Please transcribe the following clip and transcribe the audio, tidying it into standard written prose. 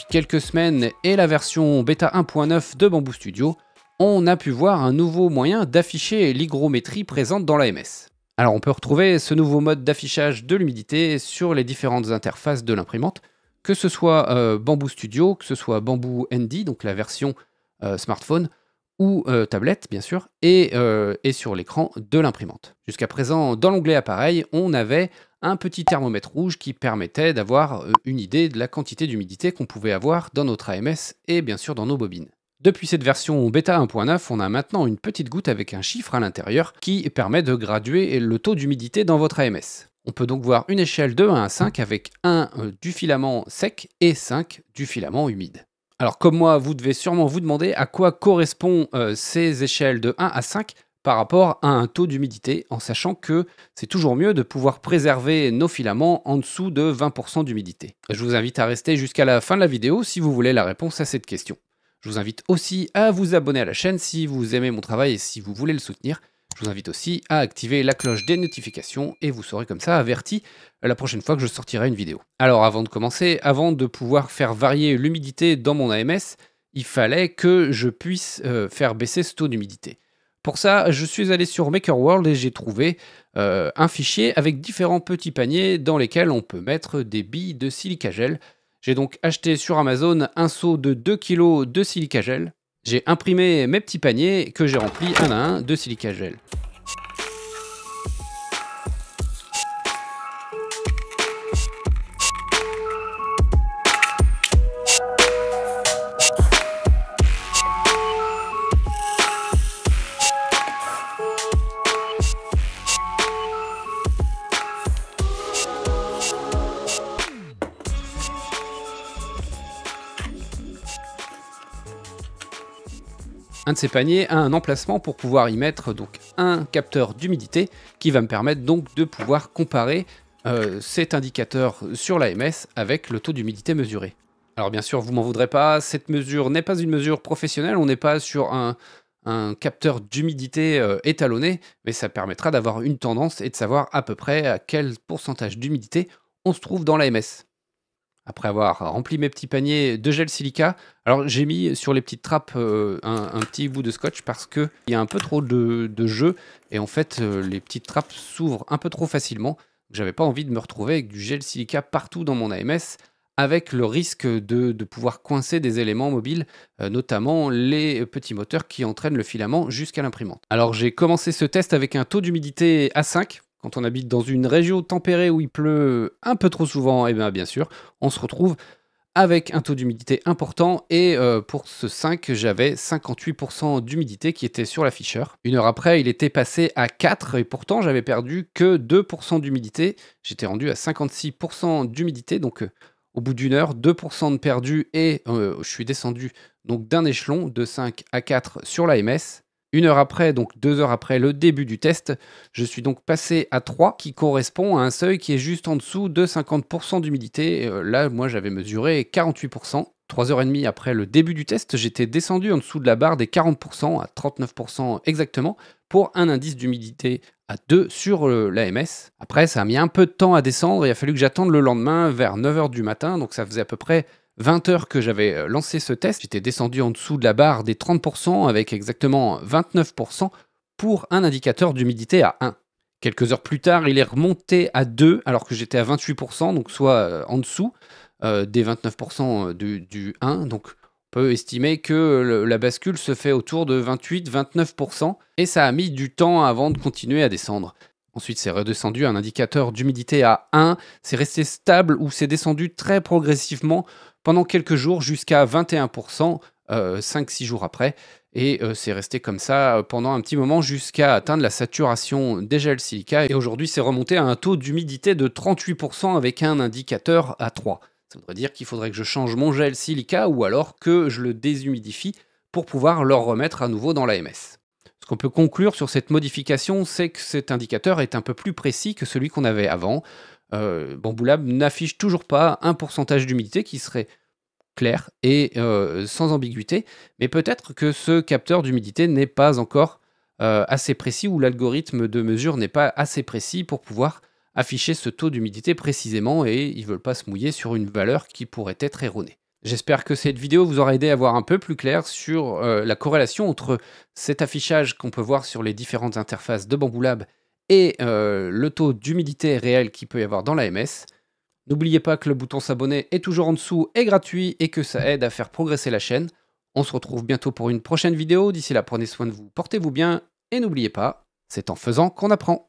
quelques semaines et la version bêta 1.9 de Bamboo Studio, on a pu voir un nouveau moyen d'afficher l'hygrométrie présente dans l'AMS. Alors on peut retrouver ce nouveau mode d'affichage de l'humidité sur les différentes interfaces de l'imprimante, que ce soit Bamboo Studio, que ce soit Bamboo ND, donc la version smartphone, ou tablette bien sûr, et sur l'écran de l'imprimante. Jusqu'à présent, dans l'onglet appareil, on avait un petit thermomètre rouge qui permettait d'avoir une idée de la quantité d'humidité qu'on pouvait avoir dans notre AMS et bien sûr dans nos bobines. Depuis cette version bêta 1.9, on a maintenant une petite goutte avec un chiffre à l'intérieur qui permet de graduer le taux d'humidité dans votre AMS. On peut donc voir une échelle de 1 à 5 avec 1 du filament sec et 5 du filament humide. Alors comme moi, vous devez sûrement vous demander à quoi correspondent ces échelles de 1 à 5 par rapport à un taux d'humidité, en sachant que c'est toujours mieux de pouvoir préserver nos filaments en dessous de 20% d'humidité. Je vous invite à rester jusqu'à la fin de la vidéo si vous voulez la réponse à cette question. Je vous invite aussi à vous abonner à la chaîne si vous aimez mon travail et si vous voulez le soutenir. Je vous invite aussi à activer la cloche des notifications et vous serez comme ça averti la prochaine fois que je sortirai une vidéo. Alors avant de commencer, avant de pouvoir faire varier l'humidité dans mon AMS, il fallait que je puisse faire baisser ce taux d'humidité. Pour ça, je suis allé sur MakerWorld et j'ai trouvé un fichier avec différents petits paniers dans lesquels on peut mettre des billes de silicagel. J'ai donc acheté sur Amazon un seau de 2 kg de silicagel. J'ai imprimé mes petits paniers que j'ai remplis un à un de silicagel. Un de ces paniers a un emplacement pour pouvoir y mettre donc un capteur d'humidité qui va me permettre donc de pouvoir comparer cet indicateur sur l'AMS avec le taux d'humidité mesuré. Alors bien sûr, vous m'en voudrez pas, cette mesure n'est pas une mesure professionnelle, on n'est pas sur un capteur d'humidité étalonné, mais ça permettra d'avoir une tendance et de savoir à peu près à quel pourcentage d'humidité on se trouve dans l'AMS. Après avoir rempli mes petits paniers de gel silica, alors j'ai mis sur les petites trappes un petit bout de scotch parce qu'il y a un peu trop de jeu et en fait les petites trappes s'ouvrent un peu trop facilement. J'avais pas envie de me retrouver avec du gel silica partout dans mon AMS avec le risque de pouvoir coincer des éléments mobiles, notamment les petits moteurs qui entraînent le filament jusqu'à l'imprimante. Alors j'ai commencé ce test avec un taux d'humidité à 5. Quand on habite dans une région tempérée où il pleut un peu trop souvent, et bien sûr, on se retrouve avec un taux d'humidité important. Et pour ce 5, j'avais 58% d'humidité qui était sur l'afficheur. Une heure après, il était passé à 4 et pourtant, j'avais perdu que 2% d'humidité. J'étais rendu à 56% d'humidité, donc au bout d'une heure, 2% de perdu et je suis descendu donc d'un échelon de 5 à 4 sur l'AMS. Une heure après, donc 2 heures après le début du test, je suis donc passé à 3 qui correspond à un seuil qui est juste en dessous de 50% d'humidité. Là, moi, j'avais mesuré 48%. 3h30 après le début du test, j'étais descendu en dessous de la barre des 40%, à 39% exactement, pour un indice d'humidité à 2 sur l'AMS. Après, ça a mis un peu de temps à descendre, il a fallu que j'attende le lendemain vers 9h du matin, donc ça faisait à peu près 20 heures que j'avais lancé ce test. J'étais descendu en dessous de la barre des 30% avec exactement 29% pour un indicateur d'humidité à 1. Quelques heures plus tard, il est remonté à 2 alors que j'étais à 28%, donc soit en dessous des 29% du 1. Donc on peut estimer que la bascule se fait autour de 28-29% et ça a mis du temps avant de continuer à descendre. Ensuite, c'est redescendu à un indicateur d'humidité à 1. C'est resté stable ou c'est descendu très progressivement pendant quelques jours jusqu'à 21%, 5-6 jours après. Et c'est resté comme ça pendant un petit moment jusqu'à atteindre la saturation des gels silica. Et aujourd'hui, c'est remonté à un taux d'humidité de 38% avec un indicateur à 3. Ça voudrait dire qu'il faudrait que je change mon gel silica ou alors que je le déshumidifie pour pouvoir le remettre à nouveau dans l'AMS. Ce qu'on peut conclure sur cette modification, c'est que cet indicateur est un peu plus précis que celui qu'on avait avant. Bamboo Lab n'affiche toujours pas un pourcentage d'humidité qui serait clair et sans ambiguïté, mais peut-être que ce capteur d'humidité n'est pas encore assez précis ou l'algorithme de mesure n'est pas assez précis pour pouvoir afficher ce taux d'humidité précisément et ils ne veulent pas se mouiller sur une valeur qui pourrait être erronée. J'espère que cette vidéo vous aura aidé à voir un peu plus clair sur la corrélation entre cet affichage qu'on peut voir sur les différentes interfaces de Bambu Lab et le taux d'humidité réel qu'il peut y avoir dans l'AMS. N'oubliez pas que le bouton s'abonner est toujours en dessous et gratuit et que ça aide à faire progresser la chaîne. On se retrouve bientôt pour une prochaine vidéo. D'ici là, prenez soin de vous, portez-vous bien et n'oubliez pas, c'est en faisant qu'on apprend.